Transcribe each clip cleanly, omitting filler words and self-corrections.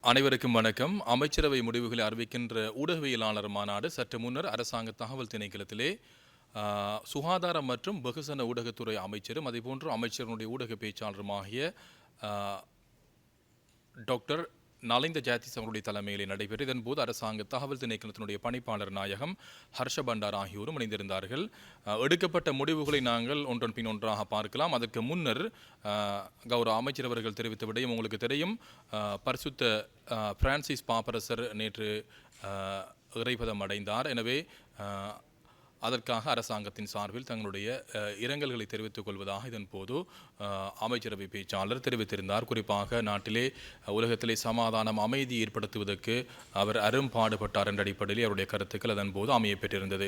அனைவருக்கும் வணக்கம். அமைச்சரவை முடிவுகளை அறிவிக்கின்ற ஊடகவியலாளர் மாநாடு சற்று முன்னர் அரசாங்க தகவல் திணைக்களத்திலே சுகாதாரம் மற்றும் வெகுசன ஊடகத்துறை அமைச்சரும் அதேபோன்று அமைச்சருடைய ஊடக பேச்சாளருமாகிய டாக்டர் நலிந்த ஜாத்திஸ் அவருடைய தலைமையிலே நடைபெற்று இதன்போது அரசாங்க தகவல் திணைக்களத்தினுடைய பணிப்பாளர் நாயகம் ஹர்ஷ பண்டார் ஆகியோரும் இணைந்திருந்தார்கள். எடுக்கப்பட்ட முடிவுகளை நாங்கள் ஒன்றன் பின் ஒன்றாக பார்க்கலாம். அதற்கு முன்னர் கௌரவ அமைச்சர் அவர்கள் தெரிவித்த விடயம் உங்களுக்கு தெரியும். பரிசுத்த பிரான்சிஸ் பாப்பரசர் நேற்று இறைபதம் அடைந்தார். எனவே அதற்காக அரசாங்கத்தின் சார்பில் தங்களுடைய இரங்கல்களை தெரிவித்துக் கொள்வதாக இதன் போது அமைச்சரவை பேச்சாளர் தெரிவித்திருந்தார். குறிப்பாக நாட்டிலே உலகத்திலே சமாதானம் அமைதி ஏற்படுத்துவதற்கு அவர் அரும்பாடுபட்டார் என்ற அடிப்படையில் அவருடைய கருத்துக்கள் அதன் போது அமைய பெற்றிருந்தது.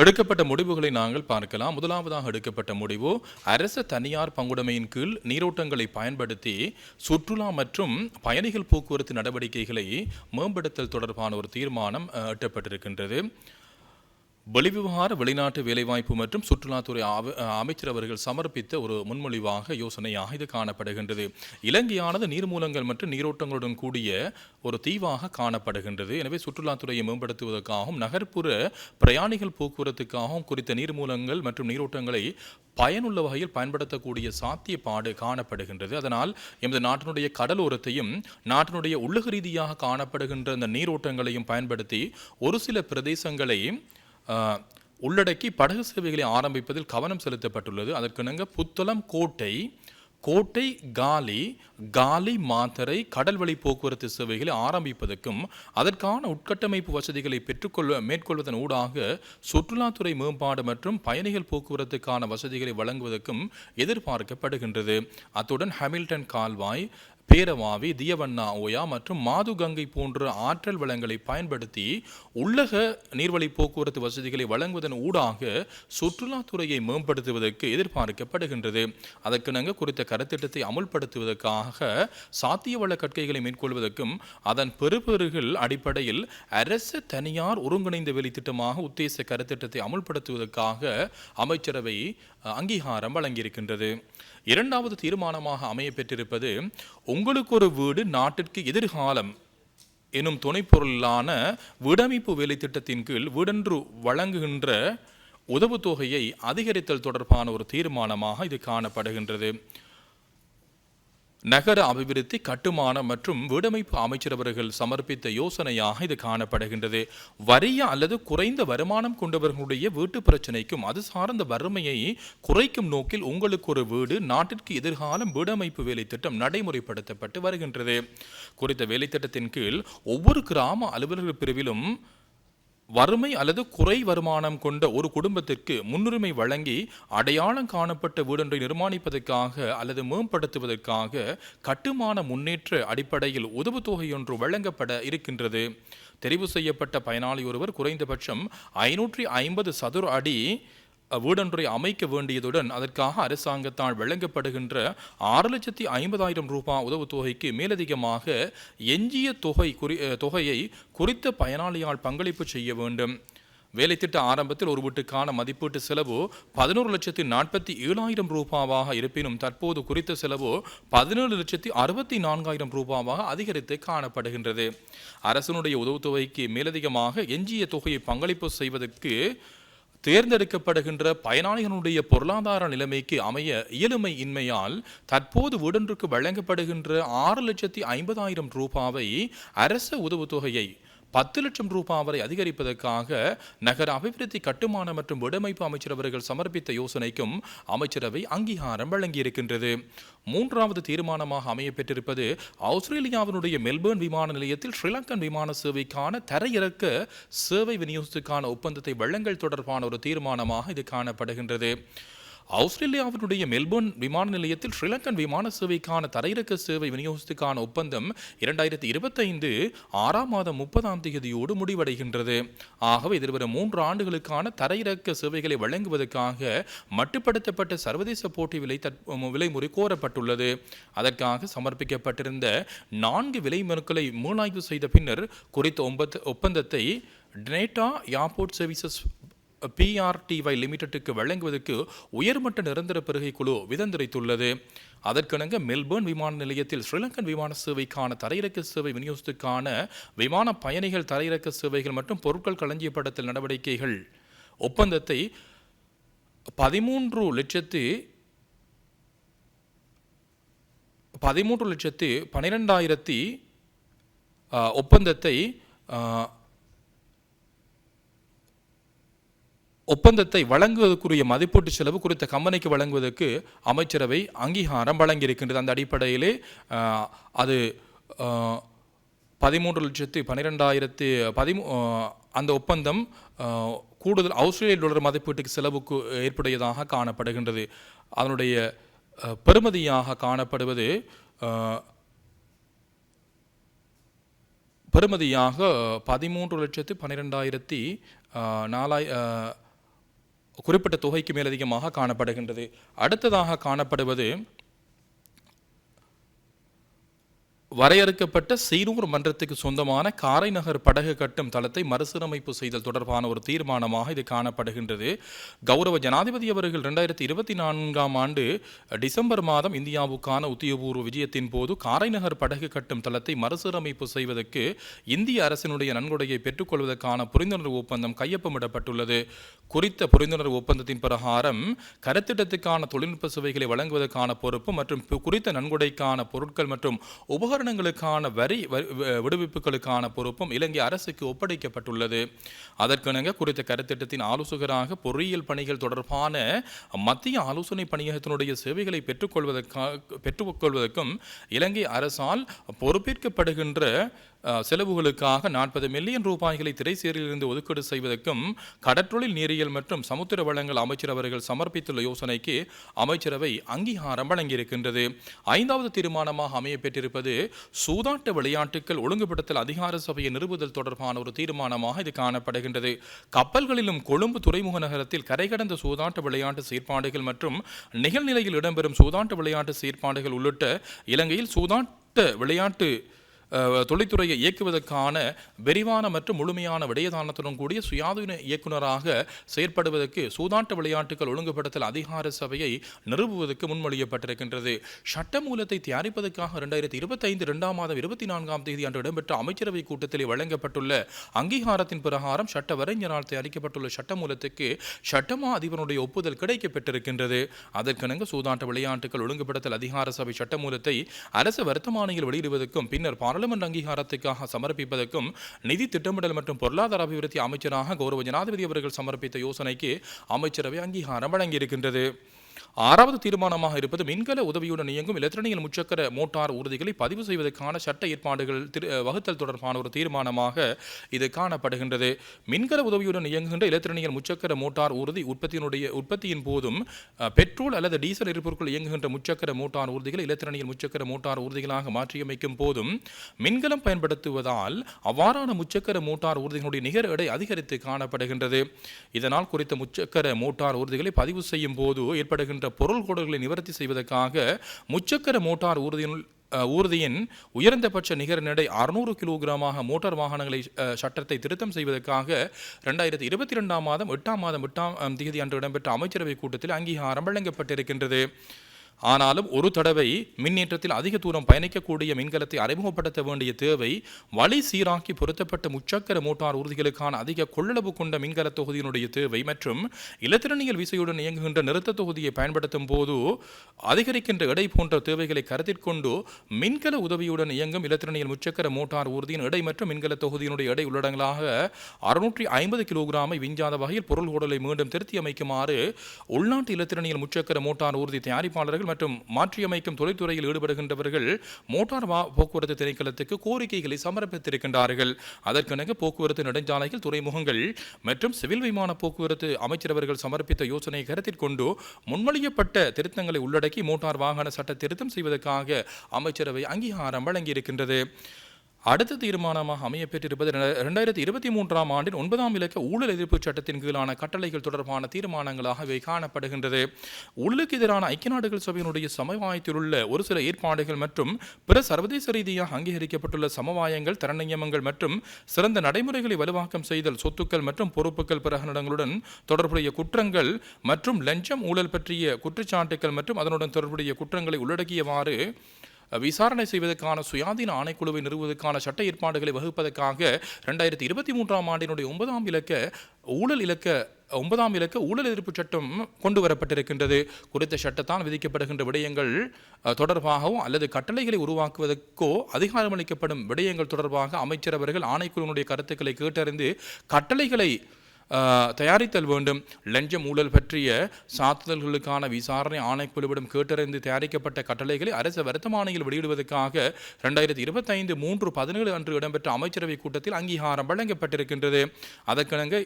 எடுக்கப்பட்ட முடிவுகளை நாங்கள் பார்க்கலாம். முதலாவதாக எடுக்கப்பட்ட முடிவு அரசு தனியார் பங்குடைமையின் கீழ் நீரோட்டங்களை பயன்படுத்தி சுற்றுலா மற்றும் பயணிகள் போக்குவரத்து நடவடிக்கைகளை மேம்படுத்தல் தொடர்பான ஒரு தீர்மானம் எட்டப்பட்டிருக்கின்றது. வெளிவிவகார வெளிநாட்டு வேலைவாய்ப்பு மற்றும் சுற்றுலாத்துறை அமைச்சர் அவர்கள் சமர்ப்பித்த ஒரு முன்மொழிவாக யோசனையாக இது காணப்படுகின்றது. இலங்கையானது நீர்மூலங்கள் மற்றும் நீரோட்டங்களுடன் கூடிய ஒரு தீவாக காணப்படுகின்றது. எனவே சுற்றுலாத்துறையை மேம்படுத்துவதற்காகவும் நகர்ப்புற பிரயாணிகள் போக்குவரத்துக்காகவும் குறித்த நீர்மூலங்கள் மற்றும் நீரோட்டங்களை பயனுள்ள வகையில் பயன்படுத்தக்கூடிய சாத்தியப்பாடு காணப்படுகின்றது. அதனால் எமது நாட்டினுடைய கடலோரத்தையும் நாட்டினுடைய உள்ளக ரீதியாக காணப்படுகின்ற அந்த நீரோட்டங்களையும் பயன்படுத்தி ஒரு சில பிரதேசங்களை உள்ளடக்கி படகு சேவைகளை ஆரம்பிப்பதில் கவனம் செலுத்தப்பட்டுள்ளது. அதற்கிணங்க புத்தளம் கோட்டை காலி மாத்தரை கடல்வழி போக்குவரத்து சேவைகளை ஆரம்பிப்பதற்கும் அதற்கான உட்கட்டமைப்பு வசதிகளை மேற்கொள்வதன் ஊடாக சுற்றுலாத்துறை மேம்பாடு மற்றும் பயணிகள் போக்குவரத்துக்கான வசதிகளை வழங்குவதற்கும் எதிர்பார்க்கப்படுகின்றது. அத்துடன் ஹாமில்டன் கால்வாய், பேரவாவி, தியவண்ணா ஓயா மற்றும் மாதுகங்கை போன்ற ஆற்றல் வளங்களை பயன்படுத்தி உள்ளக நீர்வழி போக்குவரத்து வசதிகளை வழங்குவதன் ஊடாக சுற்றுலாத்துறையை மேம்படுத்துவதற்கு எதிர்பார்க்கப்படுகின்றது. அதற்கு நாங்கள் குறித்த கருத்திட்டத்தை அமுல்படுத்துவதற்காக சாத்திய வள கற்கைகளை மேற்கொள்வதற்கும் அதன் பெறுபேறுகள் அடிப்படையில் அரசு தனியார் ஒருங்கிணைந்த வேலை திட்டமாக உத்தேச கருத்திட்டத்தை அமுல்படுத்துவதற்காக அமைச்சரவை அங்கீகாரம் வழங்கியிருக்கின்றது. இரண்டாவது தீர்மானமாக அமைய பெற்றிருப்பது உங்களுக்கு ஒரு வீடு நாட்டிற்கு எதிர்காலம் எனும் துணைப்பொருளான வீடமைப்பு வேலை திட்டத்தின் கீழ் வீடொன்று வழங்குகின்ற உதவுத்தொகையை அதிகரித்தல் தொடர்பான ஒரு தீர்மானமாக இது காணப்படுகின்றது. நகர அபிவிருத்தி, கட்டுமானம் மற்றும் வீடமைப்பு அமைச்சர் அவர்கள் சமர்ப்பித்த யோசனையாக இது காணப்படுகின்றது. வறிய அல்லது குறைந்த வருமானம் கொண்டவர்களுடைய வீட்டு பிரச்சனைக்கும் அது சார்ந்த வறுமையை குறைக்கும் நோக்கில் உங்களுக்கு ஒரு வீடு நாட்டிற்கு எதிர்காலம் வீடமைப்பு வேலை திட்டம் நடைமுறைப்படுத்தப்பட்டு வருகின்றது. குறித்த வேலை திட்டத்தின் கீழ் ஒவ்வொரு கிராம அலுவலர்கள் பிரிவிலும் வறுமை அல்லது குறை வருமானம் கொண்ட ஒரு குடும்பத்திற்கு முன்னுரிமை வழங்கி அடையாளம் காணப்பட்ட வீடொன்றை நிர்மாணிப்பதற்காக அல்லது மேம்படுத்துவதற்காக கட்டுமான முன்னேற்ற அடிப்படையில் உதவுத்தொகையொன்று வழங்கப்பட இருக்கின்றது. தெரிவு செய்யப்பட்ட பயனாளி ஒருவர் குறைந்தபட்சம் 550 சதுர அடி வீடொன்றை அமைக்க வேண்டியதுடன் அதற்காக அரசாங்கத்தால் வழங்கப்படுகின்ற 6,50,000 ரூபாய் உதவுத்தொகைக்கு மேலதிகமாக எஞ்சிய தொகையை குறித்த பயனாளியால் பங்களிப்பு செய்ய வேண்டும். வேலைத்திட்ட ஆரம்பத்தில் ஒரு வீட்டுக்கான மதிப்பீட்டு செலவு 11,47,000 ரூபாவாக இருப்பினும் தற்போது குறித்த செலவு 17,64,000 ரூபாவாக அதிகரித்து காணப்படுகின்றது. அரசனுடைய உதவுத்தொகைக்கு மேலதிகமாக எஞ்சிய தொகையை பங்களிப்பு செய்வதற்கு தேர்ந்தெடுக்கப்படுகின்ற பயனாளிகளுடைய பொருளாதார நிலைமைக்கு அமைய இயலுமை இன்மையால் தற்போது வீடொன்றுக்கு வழங்கப்படுகின்ற 6,50,000 ரூபாவை அரச உதவுத்தொகையை 10 லட்சம் ரூபாய் வரை அதிகரிப்பதற்காக நகர அபிவிருத்தி, கட்டுமான மற்றும் வீடமைப்பு அமைச்சர் அவர்கள் சமர்ப்பித்த யோசனைக்கும் அமைச்சரவை அங்கீகாரம் வழங்கியிருக்கின்றது. மூன்றாவது தீர்மானமாக அமைய பெற்றிருப்பது ஆஸ்திரேலியாவினுடைய மெல்பேர்ன் விமான நிலையத்தில் ஸ்ரீலங்கன் விமான சேவைக்கான தரையிறக்க சேவை விநியோகத்துக்கான ஒப்பந்தத்தை வழங்கல் தொடர்பான ஒரு தீர்மானமாக இது காணப்படுகின்றது. ஆஸ்திரேலியாவினுடைய மெல்போர்ன் விமான நிலையத்தில் ஸ்ரீலங்கன் விமான சேவைக்கான தரையிறக்க சேவை விநியோகத்துக்கான ஒப்பந்தம் 2025 6ஆம் மாதம் 30ஆம் தேதியோடு முடிவடைகின்றது. ஆகவே எதிர்வரும் 3 ஆண்டுகளுக்கான தரையிறக்க சேவைகளை வழங்குவதற்காக மட்டுப்படுத்தப்பட்ட சர்வதேச போட்டி விலைமுறை கோரப்பட்டுள்ளது. அதற்காக சமர்ப்பிக்கப்பட்டிருந்த 4 விலை மனுக்களை மீளாய்வு செய்த பின்னர் குறித்த ஒப்பந்தத்தை டெனேட்டா ஏர்போர்ட் சர்வீசஸ் PRTY லிமிடெட்டுக்கு வழங்குவதற்கு உயர்மட்ட நிரந்தர பெருகை குழு விதந்திரைத்துள்ளது. அதற்கிணங்க மெல்பர்ன் விமான நிலையத்தில் ஸ்ரீலங்கன் விமான சேவைக்கான தரையிறக்க சேவை விநியோகத்துக்கான விமான பயணிகள் தரையிறக்க சேவைகள் மற்றும் பொருட்கள் களஞ்சியப்படுத்தல் நடவடிக்கைகள் ஒப்பந்தத்தை 13,12,000 ஒப்பந்தத்தை வழங்குவதற்குரிய மதிப்பீட்டு செலவு குறித்த கம்பெனிக்கு வழங்குவதற்கு அமைச்சரவை அங்கீகாரம் வழங்கியிருக்கின்றது. அந்த அடிப்படையிலே அது 13,12,000 அந்த ஒப்பந்தம் கூடுதல் $AUD மதிப்பீட்டுக்கு செலவுக்கு ஏற்புடையதாக காணப்படுகின்றது. அதனுடைய பெறுமதியாக காணப்படுவது பெறுமதியாக 13,12,000 குறிப்பிட்ட தொகைக்கு மேலதிகமாக காணப்படுகின்றது. அடுத்ததாக காணப்படுவது வரையறுக்கப்பட்ட சீனூர் மன்றத்துக்கு சொந்தமான காரைநகர் படகு கட்டும் தளத்தை மறுசீரமைப்பு செய்தல் தொடர்பான ஒரு தீர்மானமாக இது காணப்படுகின்றது. கௌரவ ஜனாதிபதி அவர்கள் 2024 டிசம்பர் மாதம் இந்தியாவுக்கான உத்தியோகபூர்வ விஜயத்தின் போது காரைநகர் படகு கட்டும் தளத்தை மறுசீரமைப்பு செய்வதற்கு இந்திய அரசினுடைய நன்கொடையை பெற்றுக்கொள்வதற்கான புரிந்துணர்வு ஒப்பந்தம் கையொப்பமிடப்பட்டுள்ளது. குறித்த புரிந்துணர்வு ஒப்பந்தத்தின் பிரகாரம் கருத்திட்டத்துக்கான தொழில்நுட்ப சேவைகளை வழங்குவதற்கான பொறுப்பு மற்றும் குறித்த நன்கொடைக்கான பொருட்கள் மற்றும் உபகரணங்களுக்கான வரி விடுவிப்புகளுக்கான பொறுப்பும் இலங்கை அரசுக்கு ஒப்படைக்கப்பட்டுள்ளது. அதற்கிணங்க குறித்த கருத்திட்டத்தின் ஆலோசகராக பொறியியல் பணிகள் தொடர்பான மத்திய ஆலோசனை பணியகத்தினுடைய சேவைகளை பெற்றுக்கொள்வதற்கும் இலங்கை அரசால் பொறுப்பேற்கப்படுகின்ற செலவுகளுக்காக 40 மில்லியன் ரூபாய்களை திரைசேரியிலிருந்து ஒதுக்கீடு செய்வதற்கும் கடற்றொழில் நீரியல் மற்றும் சமுத்திர வளங்கள் அமைச்சர் அவர்கள் சமர்ப்பித்துள்ள யோசனைக்கு அமைச்சரவை அங்கீகாரம் வழங்கியிருக்கின்றது. 5வது தீர்மானமாக அமையப்பெற்றிருப்பது சூதாட்ட விளையாட்டுகள் ஒழுங்குபடுத்தல் அதிகார சபையை நிறுவுதல் தொடர்பான ஒரு தீர்மானமாக இது காணப்படுகின்றது. கப்பல்களிலும் கொழும்பு துறைமுக நகரத்தில் கரை கடந்த சூதாட்ட விளையாட்டு செயற்பாடுகள் மற்றும் நிகழ்நிலையில் இடம்பெறும் சூதாட்ட விளையாட்டு செயற்பாடுகள் உள்ளிட்ட இலங்கையில் சூதாட்ட விளையாட்டு தொழில்துறையை இயக்குவதற்கான விரிவான மற்றும் முழுமையான விடயதானத்துடன் கூடிய சுயாதீன இயக்குநராக செயற்படுவதற்கு சூதாட்ட விளையாட்டுகள் ஒழுங்குபடுத்தல் அதிகார சபையை நிறுவுவதற்கு முன்மொழியப்பட்டிருக்கின்றது. சட்டமூலத்தை தயாரிப்பதற்காக 2025 மாதம் 24ஆம் தேதி அன்று இடம்பெற்ற அமைச்சரவை கூட்டத்தில் வழங்கப்பட்டுள்ள அங்கீகாரத்தின் பிரகாரம் சட்ட வரைஞரால் தயாரிக்கப்பட்டுள்ள சட்டமூலத்துக்கு சட்டமா அதிபருடைய ஒப்புதல் கிடைக்கப்பெற்றிருக்கின்றது. அதற்கிணங்க சூதாட்ட விளையாட்டுகள் ஒழுங்குபடுத்தல் அதிகார சபை சட்டமூலத்தை அரசு வர்த்தமானியில் வெளியிடுவதற்கும் பின்னர் பார்லிமெண்ட் அங்கீகாரத்துக்காக சமர்ப்பிப்பதற்கும் நிதி திட்டமிடல் மற்றும் பொருளாதார அபிவிருத்தி அமைச்சராக கௌரவ ஜனாதிபதி அவர்கள் சமர்ப்பித்த யோசனைக்கு அமைச்சரவை அங்கீகாரம் வழங்கியிருக்கின்றது. 6வது தீர்மானமாக இருப்பது மின்கல உதவியுடன் இயங்கும் இலத்திரனியல் முச்சக்கர மோட்டார் ஊர்திகளை பதிவு செய்வதற்கான சட்ட ஏற்பாடுகள் வகுத்தல் தொடர்பான ஒரு தீர்மானமாக இது காணப்படுகின்றது. மின்கல உதவியுடன் இயங்குகின்ற இலத்திரனியல் முச்சக்கர மோட்டார் ஊர்தி உற்பத்தியின் போதும் பெட்ரோல் அல்லது டீசல் எரிபொருட்கள் இயங்குகின்ற முச்சக்கர மோட்டார் ஊர்திகளை இலத்திரனியல் முச்சக்கர மோட்டார் ஊர்திகளாக மாற்றியமைக்கும் போதும் மின்கலம் பயன்படுத்துவதால் அவ்வாறான முச்சக்கர மோட்டார் ஊர்திகளுடைய நிகர எடை அதிகரித்து காணப்படுகின்றது. இதனால் குறித்த முச்சக்கர மோட்டார் ஊர்திகளை பதிவு செய்யும் போது ஏற்படுகின்ற பொருள் கோடுகளை நிவர்த்தி செய்வதற்காக முச்சக்கர மோட்டார் ஊர்தியின் உயர்ந்தபட்ச நிகர எடை 600 கிலோகிராமாக மோட்டார் வாகனங்களை சட்டத்தை திருத்தம் செய்வதற்காக 2022 மாதம் 8ஆம் தேதி அன்று இடம்பெற்ற அமைச்சரவை கூட்டத்தில் அங்கீகாரம் வழங்கப்பட்டிருக்கின்றது. ஆனாலும் ஒரு தடவை மின்னேற்றத்தில் அதிக தூரம் பயணிக்கக்கூடிய மின்கலத்தை அறிமுகப்படுத்த வேண்டிய தேவை வழி சீராக்கி பொருத்தப்பட்ட முச்சக்கர மோட்டார் ஊர்திகளுக்கான அதிக கொள்ளளவு கொண்ட மின்கல தொகுதியினுடைய தேவை மற்றும் இலத்திரனியல் விசையுடன் இயங்குகின்ற நிறுத்த தொகுதியை பயன்படுத்தும் போது அதிகரிக்கின்ற எடை போன்ற தேவைகளை கருத்தில் கொண்டு மின்கல உதவியுடன் இயங்கும் இலத்திரனியல் முச்சக்கர மோட்டார் ஊர்தியின் எடை மற்றும் மின்கல தொகுதியினுடைய எடை உள்ளடங்களாக 650 கிலோகிராமை விஞ்சாத வகையில் பொருள் ஓடலை மீண்டும் திருத்தி அமைக்குமாறு உள்நாட்டு இலத்திரனியல் முச்சக்கர மோட்டார் ஊர்தி தயாரிப்பாளர்கள் மற்றும் மாற்றியமைக்கும் தொழில்துறையில் ஈடுபடுகின்றவர்கள் மோட்டார் போக்குவரத்து திணைக்களத்துக்கு கோரிக்கைகளை சமர்ப்பித்திருக்கின்றார்கள். அதற்கெனவே போக்குவரத்து நெடுஞ்சாலைகள் துறைமுகங்கள் மற்றும் சிவில் விமான போக்குவரத்து அமைச்சரவர்கள் சமர்ப்பித்த யோசனையை கருத்தில் கொண்டு முன்மொழியப்பட்ட திருத்தங்களை உள்ளடக்கி மோட்டார் வாகன சட்ட திருத்தம் செய்வதற்காக அமைச்சரவை அங்கீகாரம் வழங்கியிருக்கின்றது. அடுத்த தீர்மானமாக அமையப்பெற்றிருப்பது 2023ஆம் ஆண்டின் 9ஆம் இலக்க ஊழல் எதிர்ப்பு சட்டத்தின் கீழான கட்டளைகள் தொடர்பான தீர்மானங்களாக இவை காணப்படுகின்றது. ஊழலுக்கு எதிரான ஐக்கிய நாடுகள் சபையினுடைய சமவாயத்தில் உள்ள ஒரு சில ஏற்பாடுகள் மற்றும் பிற சர்வதேச ரீதியாக அங்கீகரிக்கப்பட்டுள்ள சமவாயங்கள், தரநியமங்கள் மற்றும் சிறந்த நடைமுறைகளை வலுவாக்கம் செய்தல், சொத்துக்கள் மற்றும் பொறுப்புகள் பிரகடனங்களுடன் தொடர்புடைய குற்றங்கள் மற்றும் லஞ்சம் ஊழல் பற்றிய குற்றச்சாட்டுகள் மற்றும் அதனுடன் தொடர்புடைய குற்றங்களை உள்ளடக்கியவாறு விசாரணை செய்வதற்கான சுயாதீன ஆணைக்குழுவை நிறுவுவதற்கான சட்ட ஏற்பாடுகளை வகுப்பதற்காக 2023ஆம் ஆண்டினுடைய 9ஆம் இலக்க ஊழல் எதிர்ப்பு சட்டம் கொண்டு வரப்பட்டிருக்கின்றது. குறித்த சட்டத்தால் விதிக்கப்படுகின்ற விடயங்கள் தொடர்பாகவோ அல்லது கட்டளைகளை உருவாக்குவதற்கோ அதிகாரமளிக்கப்படும் விடயங்கள் தொடர்பாக அமைச்சர் அவர்கள் ஆணைக்குழுவினுடைய கருத்துக்களை கேட்டறிந்து கட்டளைகளை தயாரித்தல் வேண்டும். லஞ்சம் ஊழல் பற்றிய சாத்துதல்களுக்கான விசாரணை ஆணைக்குழுவிடம் கேட்டறிந்து தயாரிக்கப்பட்ட கட்டளைகளை அரசு வர்த்தமானியில் வெளியிடுவதற்காக 2025/3/17 அன்று இடம்பெற்ற அமைச்சரவை கூட்டத்தில் அங்கீகாரம் வழங்கப்பட்டிருக்கின்றது. அதற்கிணங்க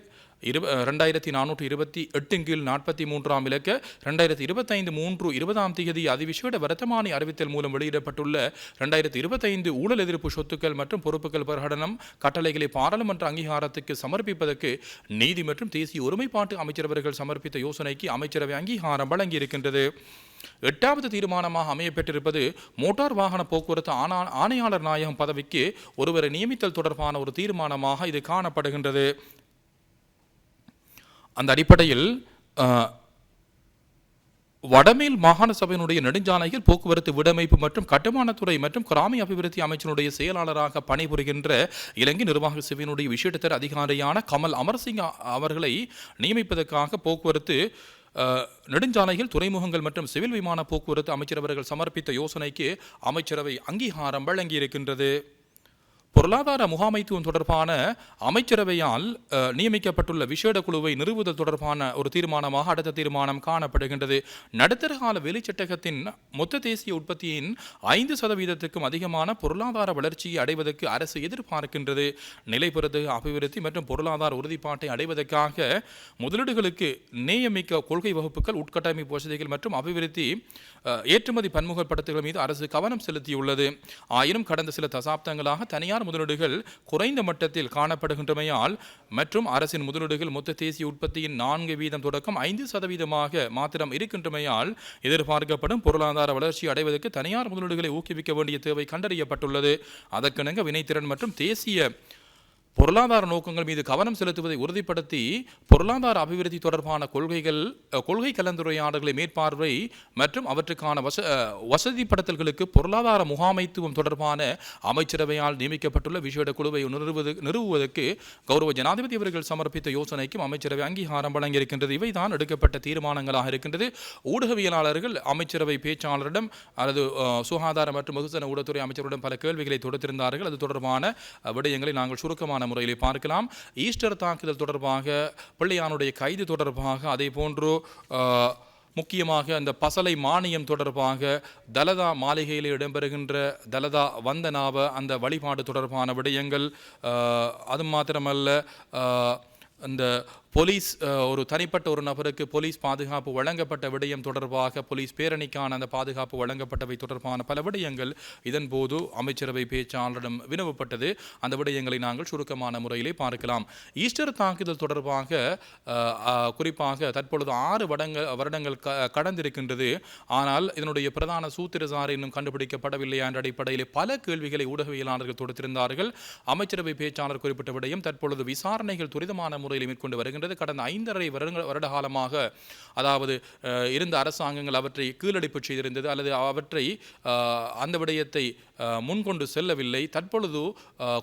2428 கீழ் 43ஆம் இலக்க 2025/3/20 அதிவிசேட வர்த்தமானி அறிவித்தல் மூலம் வெளியிடப்பட்டுள்ள 2025 ஊழல் எதிர்ப்பு சொத்துக்கள் மற்றும் பொறுப்புகள் பிரகடனம் கட்டளைகளை பாராளுமன்ற அங்கீகாரத்துக்கு சமர்ப்பிப்பதற்கு நீதி மற்றும் தேசிய ஒருமைப்பாட்டு அமைச்சரவர்கள் சமர்ப்பித்த யோசனைக்கு அமைச்சரவை அங்கீகாரம் வழங்கியிருக்கின்றது. 8வது தீர்மானமாக அமையப்பெற்றிருப்பது மோட்டார் வாகன போக்குவரத்து ஆணையாளர் நாயகம் பதவிக்கு ஒருவரை நியமித்தல் தொடர்பான ஒரு தீர்மானமாக இது காணப்படுகின்றது. அந்த அடிப்படையில் வடமேல் மாகாண சபையினுடைய நெடுஞ்சாலைகள் போக்குவரத்து விடமைப்பு மற்றும் கட்டுமானத்துறை மற்றும் கிராமிய அபிவிருத்தி அமைச்சினுடைய செயலாளராக பணிபுரிகின்ற இலங்கை நிர்வாக சபையினுடைய விசேடத்தர அதிகாரியான கமல் அமர்சிங் அவர்களை நியமிப்பதற்காக போக்குவரத்து நெடுஞ்சாலைகள், துறைமுகங்கள் மற்றும் சிவில் விமான போக்குவரத்து அமைச்சர் அவர்கள் சமர்ப்பித்த யோசனைக்கு அமைச்சரவை அங்கீகாரம் வழங்கியிருக்கின்றது. பொருளாதார முகாமைத்துவம் தொடர்பான அமைச்சரவையால் நியமிக்கப்பட்டுள்ள விசேட குழுவை நிறுவுதல் தொடர்பான ஒரு தீர்மானமாக அடுத்த தீர்மானம் காணப்படுகின்றது. நடுத்தர கால வேலைச்சட்டகத்தின் மொத்த தேசிய உற்பத்தியின் 5% அதிகமான பொருளாதார வளர்ச்சியை அடைவதற்கு அரசு எதிர்பார்க்கின்றது. நிலைபெறுத அபிவிருத்தி மற்றும் பொருளாதார உறுதிப்பாட்டை அடைவதற்காக முதலீடுகளுக்கு நியமிக்க கொள்கை வகுப்புகள், உட்கட்டமைப்பு வசதிகள் மற்றும் அபிவிருத்தி ஏற்றுமதி பன்முகப்படுத்துதல் மீது அரசு கவனம் செலுத்தியுள்ளது. ஆயினும் கடந்த சில தசாப்தங்களாக தனியார் முதலீடுகள் குறைந்த மட்டத்தில் காணப்படுகின்றமையால் மற்றும் அரசின் முதலீடுகள் மொத்த தேசிய உற்பத்தியின் 4% தொடக்கம் 5% மாத்திரம் இருக்கின்றமையால் எதிர்பார்க்கப்படும் பொருளாதார வளர்ச்சி அடைவதற்கு தனியார் முதலீடுகளை ஊக்குவிக்க வேண்டிய தேவை கண்டறியப்பட்டுள்ளது. அதற்கிணங்க வினைத்திறன் மற்றும் தேசிய பொருளாதார நோக்கங்கள் மீது கவனம் செலுத்துவதை உறுதிப்படுத்தி பொருளாதார அபிவிருத்தி தொடர்பான கொள்கை கலந்துரையாடல்களை மேற்பார்வை மற்றும் அவற்றுக்கான வசதிப்படுத்தல்களுக்கு பொருளாதார முகாமைத்துவம் தொடர்பான அமைச்சரவையால் நியமிக்கப்பட்டுள்ள விசேட குழுவை நிறுவுவதற்கு கௌரவ ஜனாதிபதி அவர்கள் சமர்ப்பித்த யோசனைக்கும் அமைச்சரவை அங்கீகாரம் வழங்கியிருக்கின்றது. இவைதான் எடுக்கப்பட்ட தீர்மானங்களாக இருக்கின்றது. ஊடகவியலாளர்கள் அமைச்சரவை பேச்சாளரிடம் அல்லது சுகாதார மற்றும் வெகுஜன ஊடகத்துறை அமைச்சரிடம் பல கேள்விகளை தொடுத்திருந்தார்கள். அது தொடர்பான விடயங்களை நாங்கள் சுருக்கமான முறையிலே பார்க்கலாம். ஈஸ்டர் தாக்குதல் தொடர்பாக, பிள்ளையானுடைய கைது தொடர்பாக, அதே போன்று முக்கியமாக அந்த பசலை மானியம் தொடர்பாக, தலதா மாளிகையில் இடம்பெறுகின்ற தலதா வந்தனாவ அந்த வழிபாடு தொடர்பான விடயங்கள், அது மாத்திரமல்ல அந்த போலீஸ் ஒரு தனிப்பட்ட ஒரு நபருக்கு போலீஸ் பாதுகாப்பு வழங்கப்பட்ட விடயம் தொடர்பாக, போலீஸ் பேரணிக்கான அந்த பாதுகாப்பு வழங்கப்பட்டவை தொடர்பான பல விடயங்கள் இதன் போது அமைச்சரவை பேச்சாளரிடம் வினவப்பட்டது. அந்த விடயங்களை நாங்கள் சுருக்கமான முறையிலே பார்க்கலாம். ஈஸ்டர் தாக்குதல் தொடர்பாக குறிப்பாக தற்பொழுது 6 வருடங்கள் கடந்திருக்கின்றது. ஆனால் இதனுடைய பிரதான சூத்திரதாரி இன்னும் கண்டுபிடிக்கப்படவில்லை என்ற அடிப்படையில் பல கேள்விகளை ஊடகவியலாளர்கள் தொடுத்திருந்தார்கள். அமைச்சரவை பேச்சாளர் குறிப்பிட்ட விடயம் தற்பொழுது விசாரணைகள் துரிதமான முறையில் மேற்கொண்டு வருகின்றது. கடந்த 5.5 வருட காலமாக அதாவது இருந்த அரசாங்கங்கள் அவற்றை கீழடிப்பு செய்திருந்தது அல்லது அவற்றை அந்த விடயத்தை முன்கொண்டு செல்லவில்லை. தற்பொழுது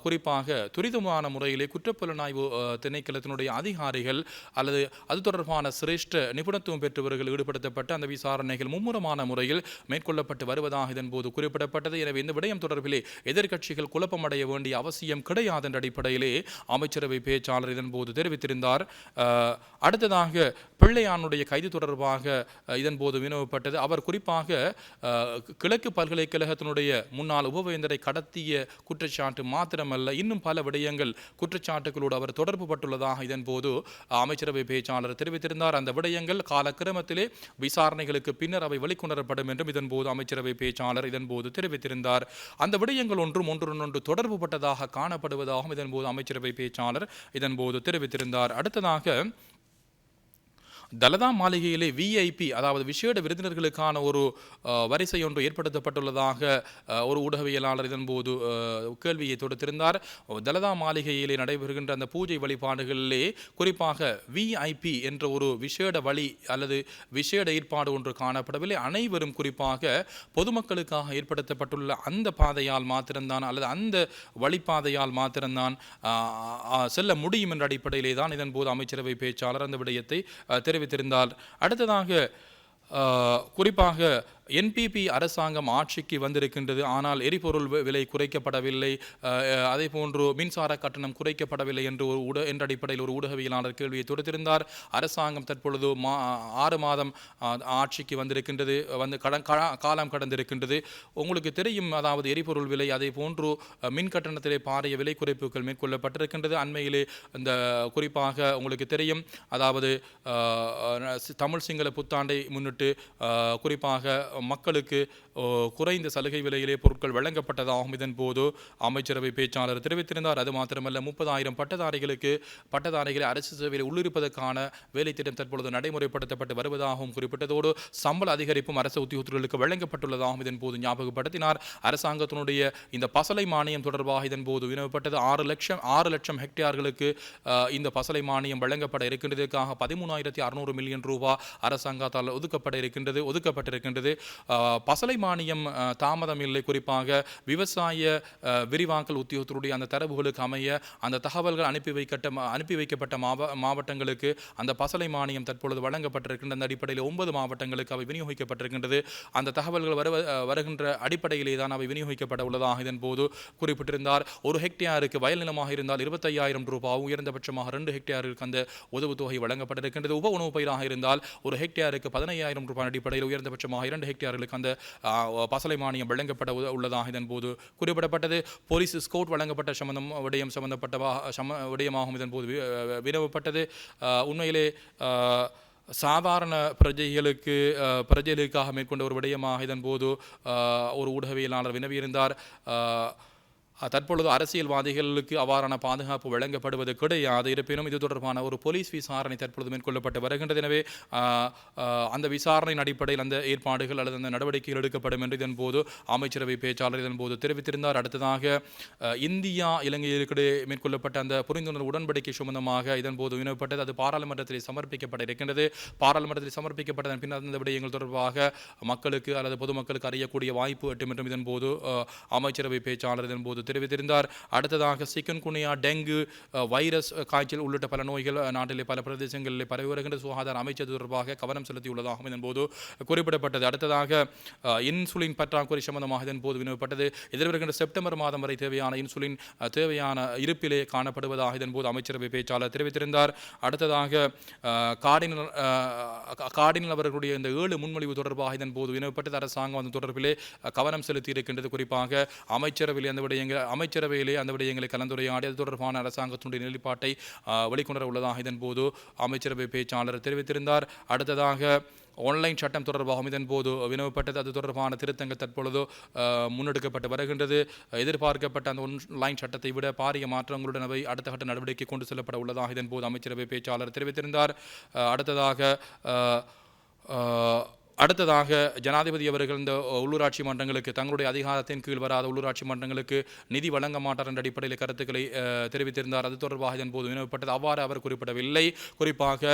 குறிப்பாக துரிதமான முறையிலே குற்றப்புலனாய்வு திணைக்களத்தினுடைய அதிகாரிகள் அல்லது அது தொடர்பான சிரேஷ்ட நிபுணத்துவம் பெற்றவர்கள் ஈடுபடுத்தப்பட்டு அந்த விசாரணைகள் மும்முரமான முறையில் மேற்கொள்ளப்பட்டு வருவதாக இதன் போது குறிப்பிடப்பட்டது. எனவே இந்த விடயம் தொடர்பிலே எதிர்க்கட்சிகள் குழப்பமடைய வேண்டிய அவசியம் கிடையாது என்ற அடிப்படையிலே அமைச்சரவை பேச்சாளர் இதன் போது தெரிவித்திருந்தார். அடுத்ததாக பிள்ளையானுடைய கைது தொடர்பாக இதன்போது வினவப்பட்டது. அவர் குறிப்பாக கிழக்கு பல்கலைக்கழகத்தினுடைய முன்னாள் உபவேந்தரை கடத்திய குற்றச்சாட்டு மாத்திரமல்ல, இன்னும் பல விடயங்கள் குற்றச்சாட்டுகளோடு அவர் தொடர்பு பட்டுள்ளதாக இதன்போது அமைச்சரவை பேச்சாளர் தெரிவித்திருந்தார். அந்த விடயங்கள் காலக்கிரமத்திலே விசாரணைகளுக்கு பின்னர் அவை வெளிக்கொணரப்படும் என்றும் இதன்போது அமைச்சரவை பேச்சாளர் இதன்போது தெரிவித்திருந்தார். அந்த விடயங்கள் ஒன்றுடன் தொடர்பு பட்டதாக காணப்படுவதாகவும் இதன்போது அமைச்சரவை பேச்சாளர் இதன்போது தெரிவித்திருந்தார். அடுத்ததாக தலதா மாளிகையிலே விஐபி, அதாவது விசேட விருந்தினர்களுக்கான ஒரு வரிசை ஒன்று ஏற்படுத்தப்பட்டுள்ளதாக ஒரு ஊடகவியலாளர் இதன்போது கேள்வியை தொடுத்திருந்தார். தலதா மாளிகையிலே நடைபெறுகின்ற அந்த பூஜை வழிபாடுகளிலே குறிப்பாக விஐபி என்ற ஒரு விசேட வழி அல்லது விசேட ஏற்பாடு ஒன்று காணப்படவில்லை. அனைவரும் குறிப்பாக பொதுமக்களுக்காக ஏற்படுத்தப்பட்டுள்ள அந்த பாதையால் மாத்திரம்தான் அல்லது அந்த வழிபாதையால் மாத்திரம்தான் செல்ல முடியும் என்ற அடிப்படையிலே தான் இதன்போது அமைச்சரவை பேச்சாளர் அந்த விடயத்தை தெரிவித்திருந்தார். அடுத்ததாக குறிப்பாக என்பிபி அரசாங்கம் ஆட்சிக்கு வந்திருக்கின்றது, ஆனால் எரிபொருள் விலை குறைக்கப்படவில்லை, அதே போன்று மின்சார கட்டணம் குறைக்கப்படவில்லை என்று என்ற அடிப்படையில் ஒரு ஊடகவியலாளர் கேள்வியை தொடுத்திருந்தார். அரசாங்கம் தற்பொழுது 6 மாதம் ஆட்சிக்கு வந்திருக்கின்றது, காலம் கடந்திருக்கின்றது. உங்களுக்கு தெரியும், அதாவது எரிபொருள் விலை அதே போன்று மின் கட்டணத்திலே பாரிய விலை குறைப்புகள் மேற்கொள்ளப்பட்டிருக்கின்றது. அண்மையிலே இந்த குறிப்பாக உங்களுக்கு தெரியும், அதாவது தமிழ் சிங்கள புத்தாண்டை முன்னிட்டு குறிப்பாக மக்களுக்கு குறைந்த சலுகை விலையிலே பொருட்கள் வழங்கப்பட்டதாகவும் இதன்போது அமைச்சரவை பேச்சாளர் தெரிவித்திருந்தார். அது மாத்திரமல்ல, 30,000 பட்டதாரிகளை அரசு சேவையில் உள்ளிருப்பதற்கான வேலை திட்டம் தற்பொழுது நடைமுறைப்படுத்தப்பட்டு வருவதாகவும் குறிப்பிட்டதோடு சம்பள அதிகரிப்பும் அரசு உத்தியோகத்தர்களுக்கு வழங்கப்பட்டுள்ளதாகவும் இதன்போது ஞாபகப்படுத்தினார். அரசாங்கத்தினுடைய இந்த பசலை மானியம் தொடர்பாக இதன்போது வினவப்பட்டது. 6 லட்சம் ஹெக்டேர்களுக்கு இந்த பசலை மானியம் வழங்கப்பட இருக்கின்றதற்காக 13,600 மில்லியன் ரூபாய் அரசாங்கத்தால் ஒதுக்கப்பட்டிருக்கின்றது. பசலை மானியம் தாமதம் இல்லை. குறிப்பாக விவசாய விரிவாக்கல் உத்தியோகத்தருடைய அந்த தரவுகளுக்கு அமைய அந்த தகவல்கள் அனுப்பி வைக்கப்பட்ட மாவட்டங்களுக்கு அந்த பசலை மானியம் தற்பொழுது வழங்கப்பட்டிருக்கின்ற அந்த அடிப்படையில் 9 மாவட்டங்களுக்கு அவை விநியோகிக்கப்பட்டிருக்கின்றது. அந்த தகவல்கள் வருகின்ற அடிப்படையிலே தான் அவை விநியோகிக்கப்பட உள்ளதாக இதன்போது குறிப்பிட்டிருந்தார். ஒரு ஹெக்டேருக்கு வயல் நிலமாக இருந்தால் 25,000 ரூபாய், உயர்ந்தபட்சமாக 2 ஹெக்டேருக்கு அந்த உதவுத்தொகை வழங்கப்பட்டிருக்கின்றது. உப உணவு பயிராக இருந்தால் ஒரு ஹெக்டேருக்கு 15,000 ரூபாய் அடிப்படையில் உயர்ந்தபட்சமாக 2 ஹெக்டேர்களுக்கு அந்த பசலை மானியம் வழங்கப்பட உள்ளதாக இதன்போது குறிப்பிடப்பட்டது. போலீஸ் ஸ்கோட் வழங்கப்பட்ட விடயம் சம்பந்தப்பட்ட விடயமாகவும் இதன்போது வினவப்பட்டது. உண்மையிலே சாதாரண பிரஜைகளுக்காக மேற்கொண்ட ஒரு விடயமாக இதன்போது ஒரு ஊடகவியலாளர் வினவியிருந்தார். தற்பொழுது அரசியல்வாதிகளுக்கு அவ்வாறான பாதுகாப்பு வழங்கப்படுவது கிடையாது. இருப்பினும் இது தொடர்பான ஒரு போலீஸ் விசாரணை தற்பொழுது மேற்கொள்ளப்பட்டு வருகின்றது. எனவே அந்த விசாரணையின் அடிப்படையில் அந்த ஏற்பாடுகள் அல்லது அந்த நடவடிக்கைகள் எடுக்கப்படும் என்று இதன்போது அமைச்சரவை பேச்சாளர் இதன்போது தெரிவித்திருந்தார். அடுத்ததாக இந்தியா இலங்கையிற்கிடையே மேற்கொள்ளப்பட்ட அந்த புரிந்துணர்வு உடன்படிக்கை சம்பந்தமாக இதன்போது வினவப்பட்டது. அது பாராளுமன்றத்தில் சமர்ப்பிக்கப்பட இருக்கின்றது. பாராளுமன்றத்தில் சமர்ப்பிக்கப்பட்டதன் பின்னர் அந்த விடயங்கள் தொடர்பாக மக்களுக்கு அல்லது பொதுமக்களுக்கு அறியக்கூடிய வாய்ப்பு எட்டும் என்றும் இதன்போது அமைச்சரவை பேச்சாளர் இதன்போது தெரிவித்திருந்தார். அடுத்ததாக சிக்கன்குனியா, டெங்கு, வைரஸ் காய்ச்சல் உள்ளிட்ட பல நோய்கள் நாட்டிலே பல பிரதேசங்களில் பரவி வருகின்ற சுகாதார அமைச்சர் தொடர்பாக கவனம் செலுத்தியுள்ளதாகவும் இதன்போது குறிப்பிடப்பட்டது. அடுத்ததாக இன்சுலின் பற்றாக்குறை சம்பந்தமாக இதன்போது வினவப்பட்டது. எதிர்வருகின்ற செப்டம்பர் மாதம் வரை தேவையான இன்சுலின் தேவையான இருப்பிலே காணப்படுவதாக இதன்போது அமைச்சரவை பேச்சாளர் தெரிவித்திருந்தார். அடுத்ததாக கார்டினல் அவர்களுடைய இந்த 7 முன்மொழிவு தொடர்பாக இதன்போது வினவப்பட்டது. அரசாங்கம் அந்த தொடர்பிலே கவனம் செலுத்தி இருக்கின்றது. குறிப்பாக அமைச்சரவையிலே அந்த விடயங்களை கலந்துரையாடி அது தொடர்பான அரசாங்கத்தினுடைய நிலைப்பாட்டை வெளிக்கொணர உள்ளதாக இதன்போது அமைச்சரவை பேச்சாளர் தெரிவித்திருந்தார். அடுத்ததாக ஆன்லைன் சட்டம் தொடர்பாகவும் இதன்போது வினவப்பட்டது. அது தொடர்பான திருத்தங்கள் தற்பொழுது முன்னெடுக்கப்பட்டு வருகின்றது. எதிர்பார்க்கப்பட்ட அந்த ஆன்லைன் சட்டத்தை விட பாரிய மாற்றங்களுடன் அவை அடுத்த கட்ட நடவடிக்கை கொண்டு செல்லப்பட உள்ளதாக இதன்போது அமைச்சரவை பேச்சாளர் தெரிவித்திருந்தார். அடுத்ததாக ஜனாதிபதி அவர்கள் இந்த உள்ளூராட்சி மன்றங்களுக்கு தங்களுடைய அதிகாரத்தின் கீழ் வராத உள்ளூராட்சி மன்றங்களுக்கு நிதி வழங்க மாட்டார் என்ற அடிப்படையில் கருத்துக்களை தெரிவித்திருந்தார். அது தொடர்பாக இதன்போது வினவப்பட்டது. அவ்வாறு அவர் குறிப்பிடவில்லை. குறிப்பாக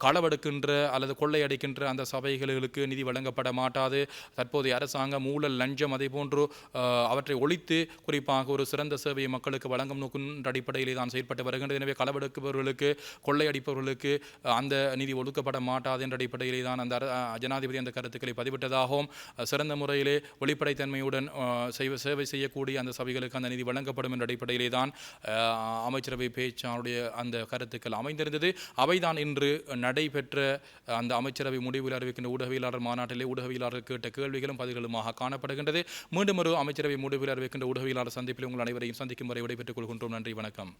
களவெடுக்கின்ற அல்லது கொள்ளையடிக்கின்ற அந்த சபைகளுக்கு நிதி வழங்கப்பட மாட்டாது. தற்போதைய அரசாங்கம் ஊழல், லஞ்சம் அதே போன்று அவற்றை ஒழித்து குறிப்பாக ஒரு சிறந்த சேவையை மக்களுக்கு வழங்கும் நோக்கின்ற அடிப்படையிலே தான் செயல்பட்டு வருகின்றது. எனவே களவெடுப்பவர்களுக்கு, கொள்ளையடிப்பவர்களுக்கு அந்த நிதி ஒதுக்கப்பட மாட்டாது என்ற அடிப்படையிலே தான் அந்த ஜனாதிபதி அந்த கருத்துக்களை பதிவிட்டதாகவும் சிறந்த முறையிலே வெளிப்படைத்தன்மையுடன் சேவை செய்யக்கூடிய அந்த சபைகளுக்கு அந்த நிதி வழங்கப்படும் என்ற அடிப்படையிலே தான் அமைச்சரவை பேச்சாளருடைய அந்த கருத்துக்கள் அமைந்திருந்தது. அவைதான் இன்று நடைபெற்ற அந்த அமைச்சரவை முடிவில் அறிவிக்கின்ற ஊடகவியலாளர் மாநாட்டிலே ஊடகவியலாளர் கேட்ட கேள்விகளும் பதில்களுமாக காணப்படுகின்றது. மீண்டும் ஒரு அமைச்சரவை முடிவில் அறிவிக்கின்ற ஊடகவியலாளர் சந்திப்பில் உங்கள் அனைவரையும் சந்திக்கும் வரை விடைபெற்றுக் கொள்கின்றோம். நன்றி, வணக்கம்.